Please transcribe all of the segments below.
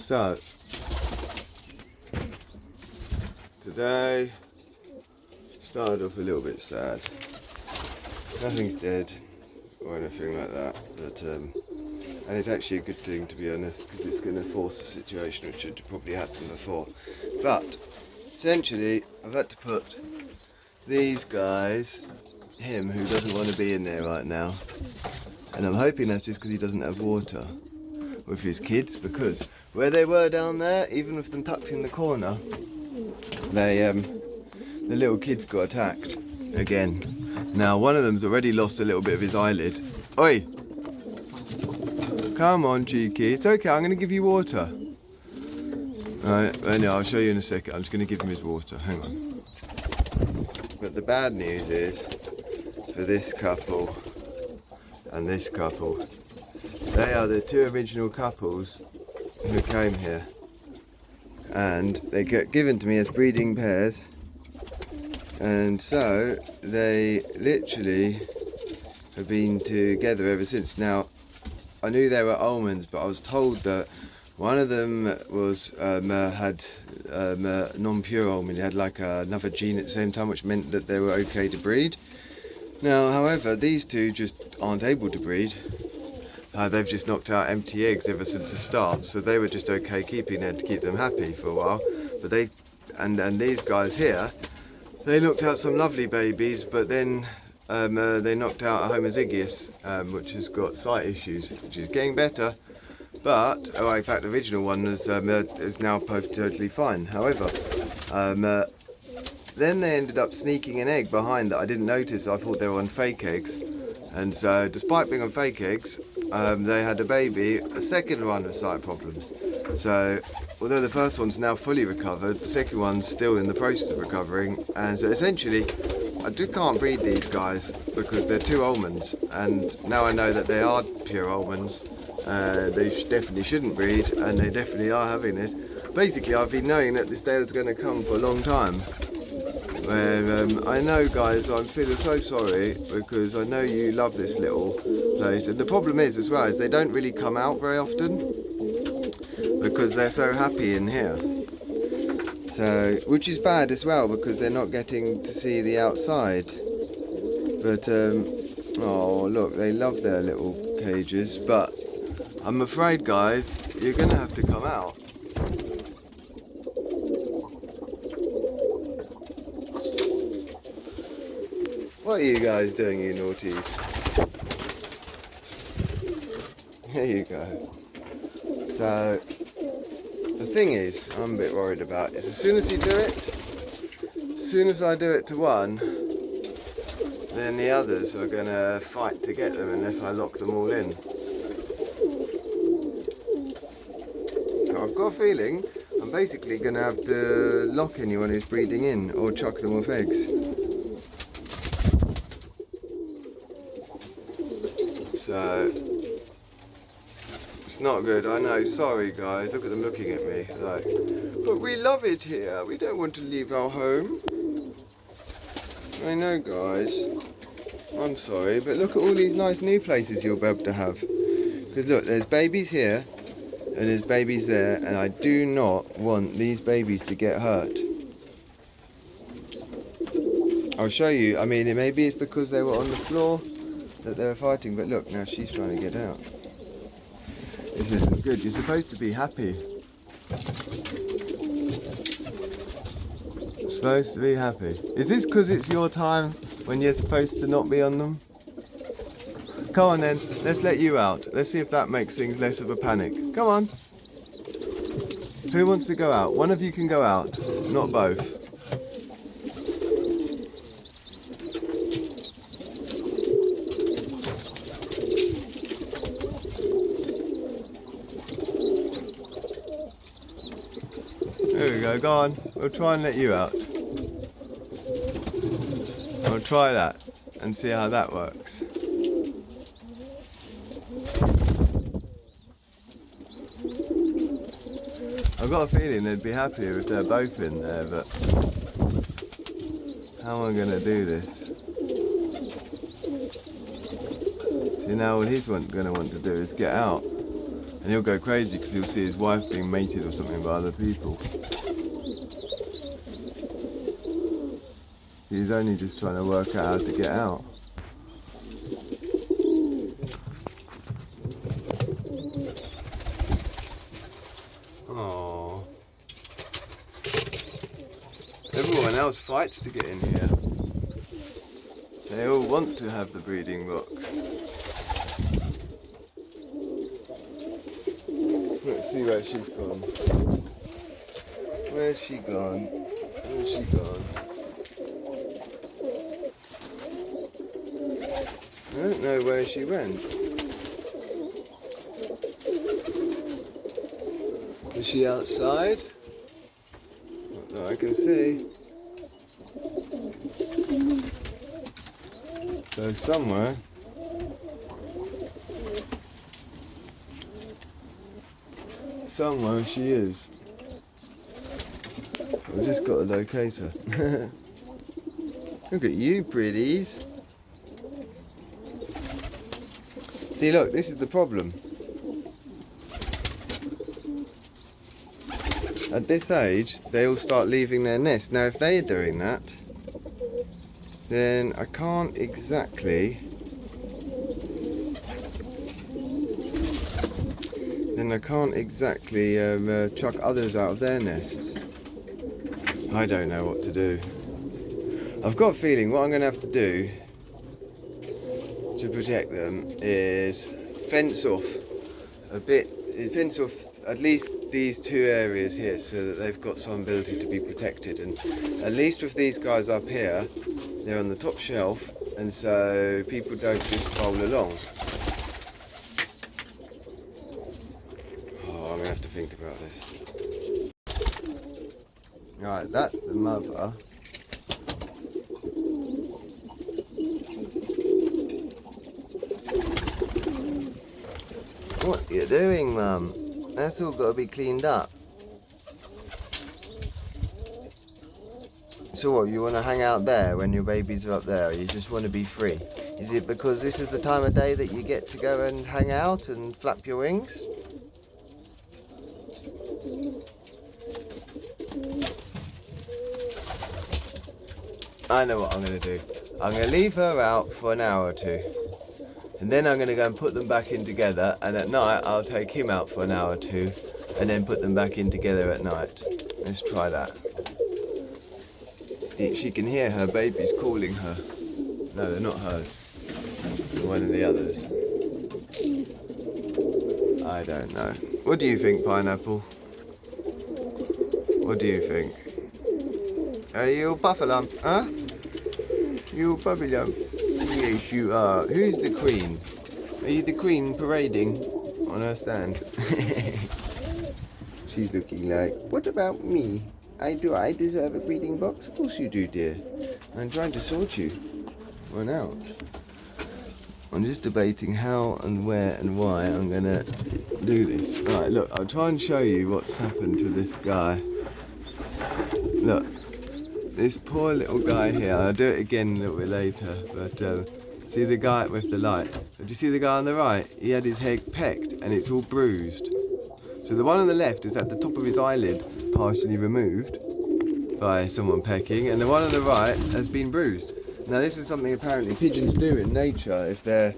So, today started off a little bit sad. Nothing's dead or anything like that, but and it's actually a good thing, to be honest, because it's going to force a situation which should probably happen before. But essentially, I've had to put these guys, him who doesn't want to be in there right now, and I'm hoping that's just because he doesn't have water, with his kids, because where they were down there, even with them tucked in the corner, they the little kids got attacked again. Now one of them's already lost a little bit of his eyelid. Oi! Come on, cheeky. It's okay, I'm going to give you water. Alright, no, I'll show you in a second. I'm just going to give him his water. Hang on. But the bad news is, for this couple and this couple, they are the two original couples who came here. And they get given to me as breeding pairs. And so they literally have been together ever since. Now, I knew they were almonds, but I was told that one of them was had non-pure almond. It had like another gene at the same time, which meant that they were okay to breed. Now, however, these two just aren't able to breed. They've just knocked out empty eggs ever since the start, so they were just okay keeping them to keep them happy for a while. But they and these guys here, they knocked out some lovely babies, but then they knocked out a homozygous, which has got sight issues, which is getting better. But, in fact, the original one is now totally fine. However, then they ended up sneaking an egg behind that I didn't notice. I thought they were on fake eggs. And so, despite being on fake eggs, they had a baby, a second one with sight problems. So, although the first one's now fully recovered, the second one's still in the process of recovering. And so, essentially, I can't breed these guys because they're two almonds. And now I know that they are pure almonds. They definitely shouldn't breed, and they definitely are having this. Basically, I've been knowing that this day was going to come for a long time. I know, guys, I'm feeling so sorry because I know you love this little place, and the problem is as well is they don't really come out very often because they're so happy in here. So, which is bad as well because they're not getting to see the outside. But oh look, they love their little cages. But I'm afraid, guys, you're going to have to come out. What are you guys doing, you naughties? Here you go. So, the thing is, I'm a bit worried about is as soon as you do it, as soon as I do it to one, then the others are going to fight to get them unless I lock them all in. So I've got a feeling I'm basically going to have to lock anyone who's breeding in or chuck them off eggs. So, it's not good, I know, sorry guys, look at them looking at me, like, but we love it here, we don't want to leave our home. I know, guys, I'm sorry, but look at all these nice new places you'll be able to have. Because look, there's babies here, and there's babies there, and I do not want these babies to get hurt. I'll show you, I mean, maybe it's because they were on the floor that they were fighting, but look, now she's trying to get out. This isn't good. You're supposed to be happy. You're supposed to be happy. Is this because it's your time when you're supposed to not be on them? Come on then, let's let you out. Let's see if that makes things less of a panic. Come on. Who wants to go out? One of you can go out, not both. There we go, go on. We'll try and let you out. We'll try that and see how that works. I've got a feeling they'd be happier if they're both in there, but how am I going to do this? See, now all he's going to want to do is get out. And he'll go crazy because he'll see his wife being mated or something by other people. He's only just trying to work out how to get out. Oh, everyone else fights to get in here. They all want to have the breeding box. Let's see where she's gone. Where's she gone? Where's she gone? I don't know where she went. Is she outside? Not that I can see. So somewhere. Somewhere she is. I've just got to locate her. Look at you, pretties. See, look, this is the problem. At this age, they all start leaving their nest. Now, if they are doing that, then I can't exactly... chuck others out of their nests. I don't know what to do. I've got a feeling what I'm going to have to do to protect them is fence off at least these two areas here so that they've got some ability to be protected. And at least with these guys up here, they're on the top shelf, and so people don't just roll along. Oh, I'm gonna have to think about this. Right, that's the mother. What are you doing, Mum? That's all got to be cleaned up. So what, you want to hang out there when your babies are up there, or you just want to be free? Is it because this is the time of day that you get to go and hang out and flap your wings? I know what I'm going to do. I'm going to leave her out for an hour or two. And then I'm going to go and put them back in together, and at night I'll take him out for an hour or two and then put them back in together at night. Let's try that. She can hear her babies calling her. No, they're not hers. They're one of the others. I don't know. What do you think, Pineapple? What do you think? Are you a buffalo? Huh? You a buffalo? Yes, you are. Who's the queen? Are you the queen parading on her stand? She's looking like, what about me? Do I deserve a breeding box? Of course you do, dear. I'm trying to sort you. One out. I'm just debating how and where and why I'm going to do this. Right, look, I'll try and show you what's happened to this guy. Look. This poor little guy here, I'll do it again a little bit later, but see the guy with the light? Do you see the guy on the right? He had his head pecked and it's all bruised. So the one on the left is at the top of his eyelid, partially removed by someone pecking, and the one on the right has been bruised. Now this is something apparently pigeons do in nature if they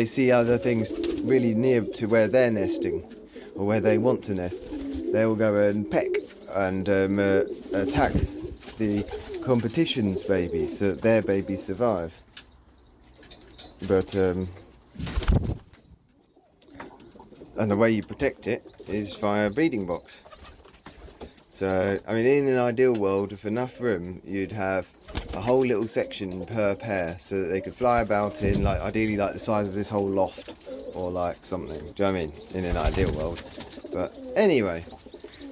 see other things really near to where they're nesting, or where they want to nest. They will go and peck and attack the competition's babies so that their babies survive. But and the way you protect it is via a breeding box. So I mean, in an ideal world with enough room, you'd have a whole little section per pair so that they could fly about in, like ideally like the size of this whole loft or like something. Do you know what I mean? In an ideal world. But anyway,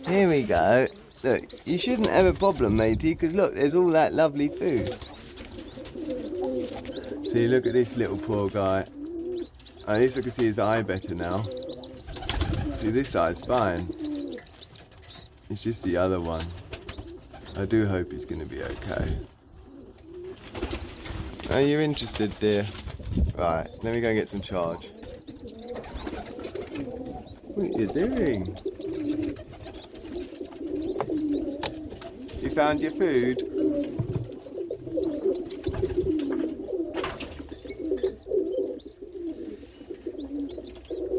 here we go. Look, you shouldn't have a problem, matey, because look, there's all that lovely food. See, look at this little poor guy. At least I can see his eye better now. See, this eye's fine. It's just the other one. I do hope he's going to be okay. Are you interested, dear? Right, let me go and get some charge. What are you doing? You found your food?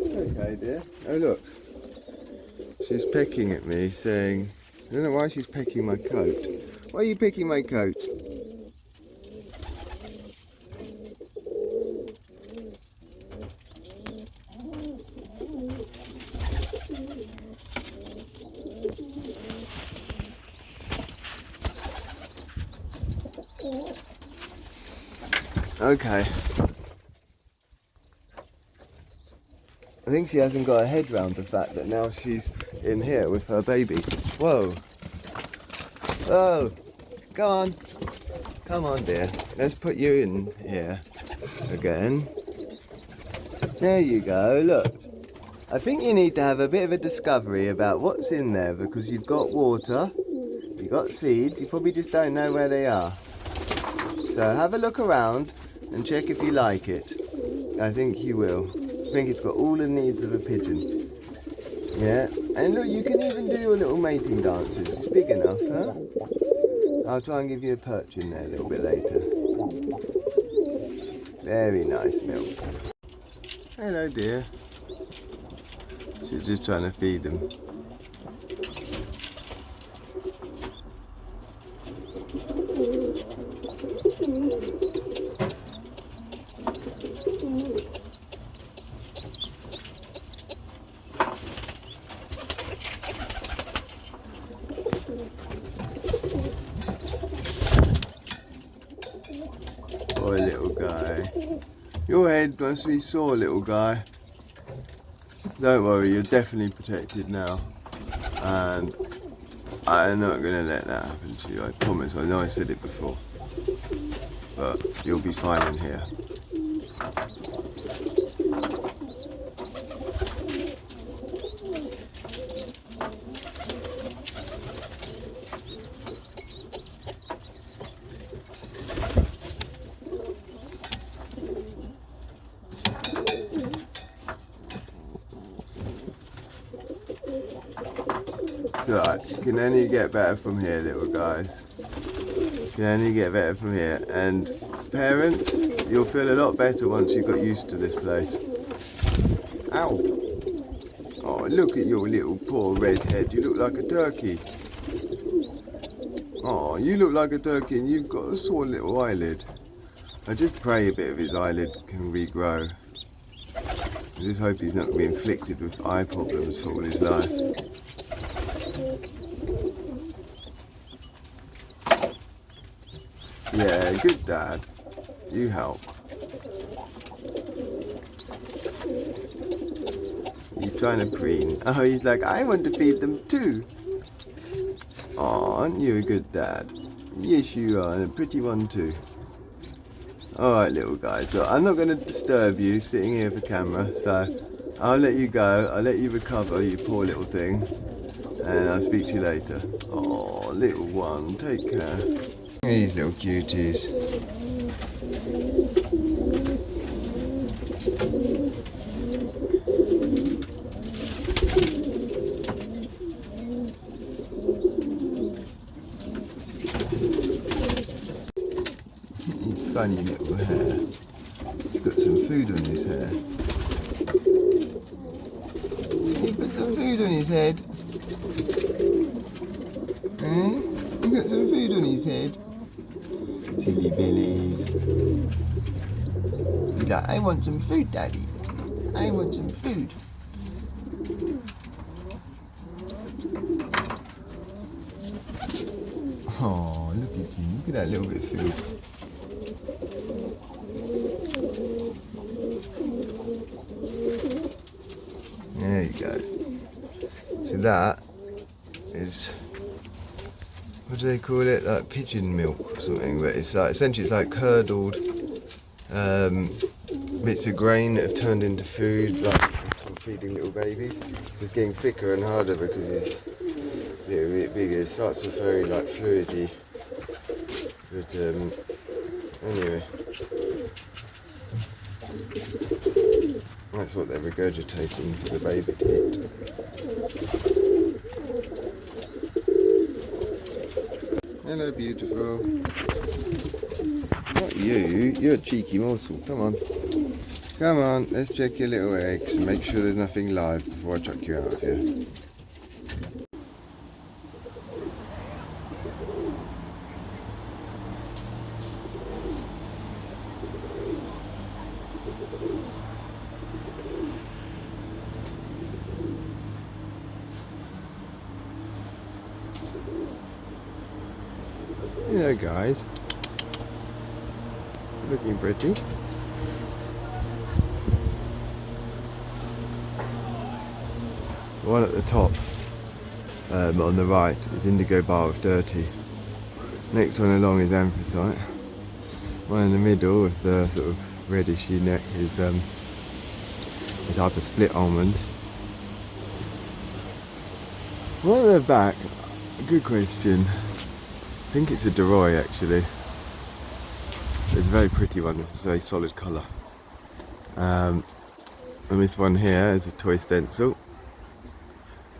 It's okay, dear. Oh look, she's pecking at me, saying, I don't know why she's pecking my coat. Why are you pecking my coat? Okay. I think she hasn't got her head round the fact that now she's in here with her baby. Whoa. Whoa. Go on. Come on, dear. Let's put you in here again. There you go. Look. I think you need to have a bit of a discovery about what's in there, because you've got water, you've got seeds, you probably just don't know where they are. So have a look around and check if you like it. I think you will. I think it's got all the needs of a pigeon. Yeah, and look, you can even do your little mating dances. It's big enough, huh? I'll try and give you a perch in there a little bit later. Very nice milk. Hello, dear. She's just trying to feed them. Poor little guy. Your head must be sore, little guy. Don't worry, you're definitely protected now. And I'm not going to let that happen to you, I promise. I know I said it before. But you'll be fine in here. So, you can only get better from here, little guys. You can only get better from here. And parents, you'll feel a lot better once you got used to this place. Ow! Oh, look at your little poor red head. You look like a turkey. Oh, you look like a turkey and you've got a sore little eyelid. I just pray a bit of his eyelid can regrow. I just hope he's not going to be inflicted with eye problems for all his life. Yeah, good dad. You help. He's trying to preen. Oh, he's like, I want to feed them too. Aw, aren't you a good dad? Yes, you are, and a pretty one too. Alright, little guys. Look, I'm not going to disturb you sitting here for camera, so I'll let you go. I'll let you recover, you poor little thing. And I'll speak to you later. Oh, little one, take care. These little cuties. His funny little hair. He's got some food on his hair. He's got some food on his head. Eh? He's got some food on his head. Silly billies. He's like, I want some food, Daddy. I want some food. Oh, look at him. Look at that little bit of food. There you go. So that is, what do they call it? Like pigeon milk or something, but it's like, essentially it's like curdled bits of grain that have turned into food, like from feeding little babies. It's getting thicker and harder because it's a little bit bigger. It starts off very like fluidy, but anyway. That's what they're regurgitating for the baby to eat. Hello, beautiful. Not you, you're a cheeky morsel. Come on. Come on, let's check your little eggs and make sure there's nothing live before I chuck you out of here. Hello guys, looking pretty. The one at the top, on the right, is Indigo bar with dirty. Next one along is Anthracite. One in the middle with the sort of reddishy neck is either split almond. One at the back, good question. I think it's a DeRoy actually. It's a very pretty one, it's a very solid colour. And this one here is a toy stencil.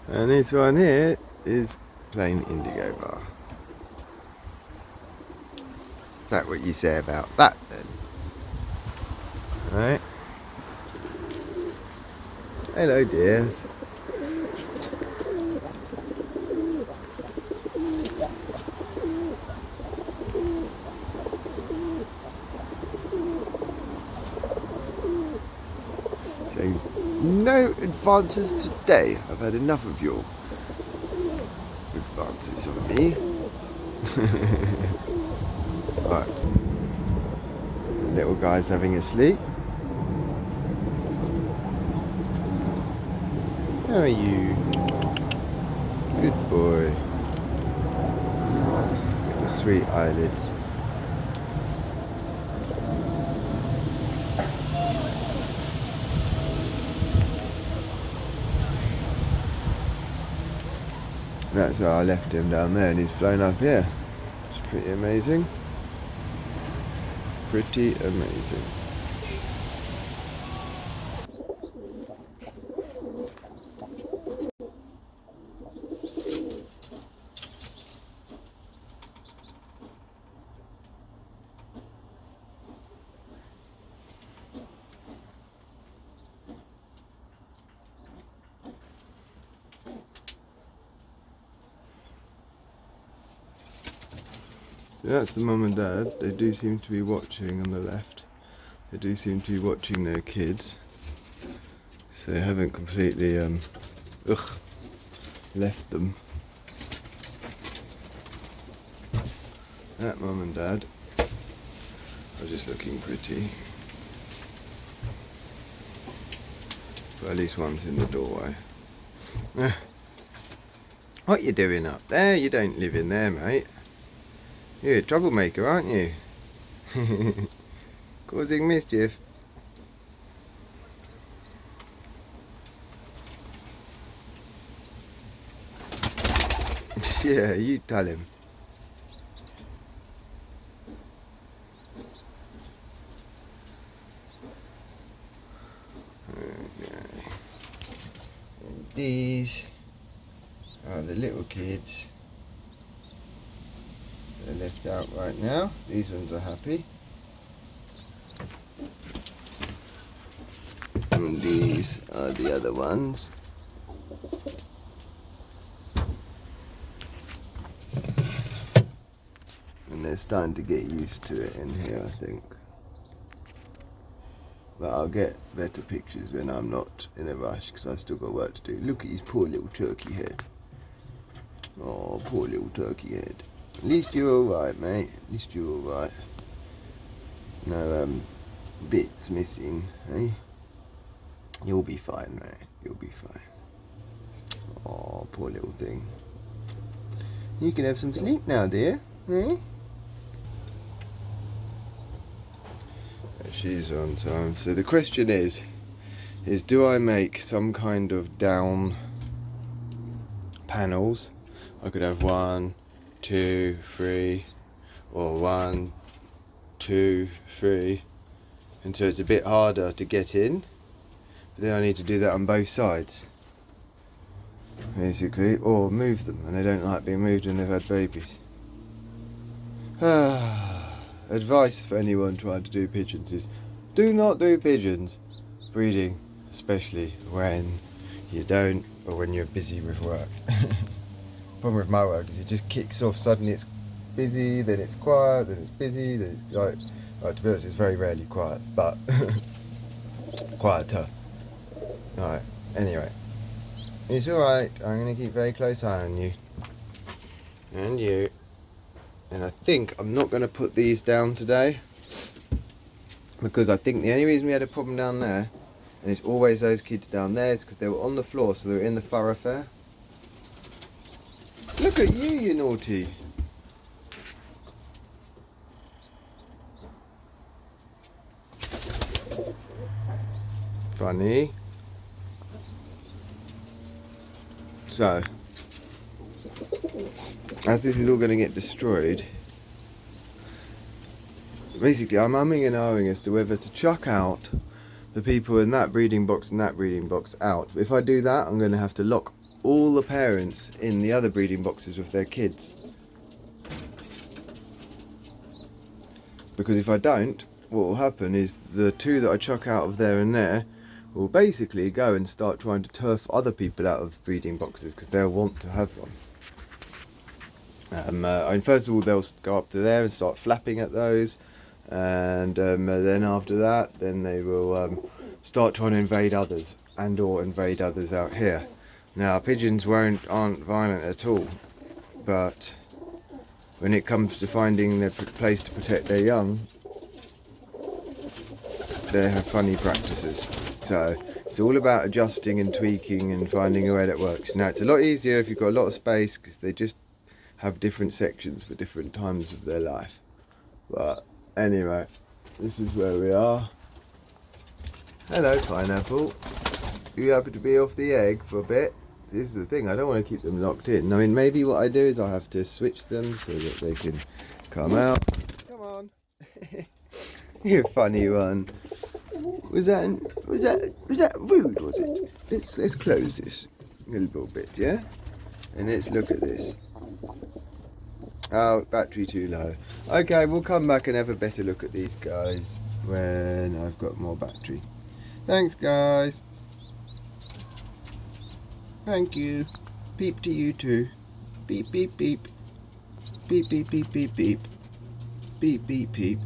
And this one here is plain Indigo bar. Is that what you say about that then? Right. Hello dears. No advances today. I've had enough of your advances on me. Right. The little guy's having a sleep. How are you? Good boy. Little sweet eyelids. That's where I left him down there and he's flown up here. It's pretty amazing. Pretty amazing. So that's the mum and dad. They do seem to be watching on the left. They do seem to be watching their kids. So they haven't completely left them. That mum and dad are just looking pretty. But at least one's in the doorway. What you doing up there? You don't live in there, mate. You're a troublemaker, aren't you? Causing mischief. Yeah, you tell him. Okay. And these are the little kids. They're left out right now. These ones are happy. And these are the other ones. And they're starting to get used to it in here, I think. But I'll get better pictures when I'm not in a rush because I've still got work to do. Look at his poor little turkey head. Oh, poor little turkey head. At least you're alright, mate. At least you're alright. No bits missing, eh? You'll be fine, mate. You'll be fine. Oh, poor little thing. You can have some sleep now, dear. Eh? She's on time. So the question is do I make some kind of down panels? I could have 1, 2, 3, or 1, 2, 3, and so it's a bit harder to get in. then I need to do that on both sides, basically, or move them, and they don't like being moved when they've had babies. Advice for anyone trying to do pigeons is, do not do pigeons breeding, especially when you don't, or when you're busy with work. Problem with my work is it just kicks off, suddenly it's busy, then it's quiet, then it's busy, then it's like to be honest, it's very rarely quiet, but quieter. Alright, anyway, it's alright, I'm going to keep very close eye on you, and you, and I think I'm not going to put these down today, because I think the only reason we had a problem down there, and it's always those kids down there, is because they were on the floor, so they were in the thoroughfare. Look at you, you naughty. Funny. So, as this is all going to get destroyed, basically I'm umming and ahhing as to whether to chuck out the people in that breeding box and that breeding box out. If I do that, I'm going to have to lock all the parents in the other breeding boxes with their kids. Because if I don't, what will happen is the two that I chuck out of there and there will basically go and start trying to turf other people out of breeding boxes because they'll want to have one. And first of all, they'll go up to there and start flapping at those, and then after that, then they will start trying to invade others and/or invade others out here. Now, pigeons aren't violent at all, but when it comes to finding their place to protect their young, they have funny practices. So it's all about adjusting and tweaking and finding a way that works. Now, it's a lot easier if you've got a lot of space because they just have different sections for different times of their life. But anyway, this is where we are. Hello, pineapple. You happen to be off the egg for a bit. This is the thing, I don't want to keep them locked in. I mean, maybe what I do is I have to switch them so that they can come out. Come on. You funny one. Was that rude, was it? Let's close this a little bit, yeah? And let's look at this. Oh, battery too low. Okay, we'll come back and have a better look at these guys when I've got more battery. Thanks, guys. Thank you. Beep to you too. Beep, beep, beep. Beep, beep, beep, beep, beep. Beep, beep, beep.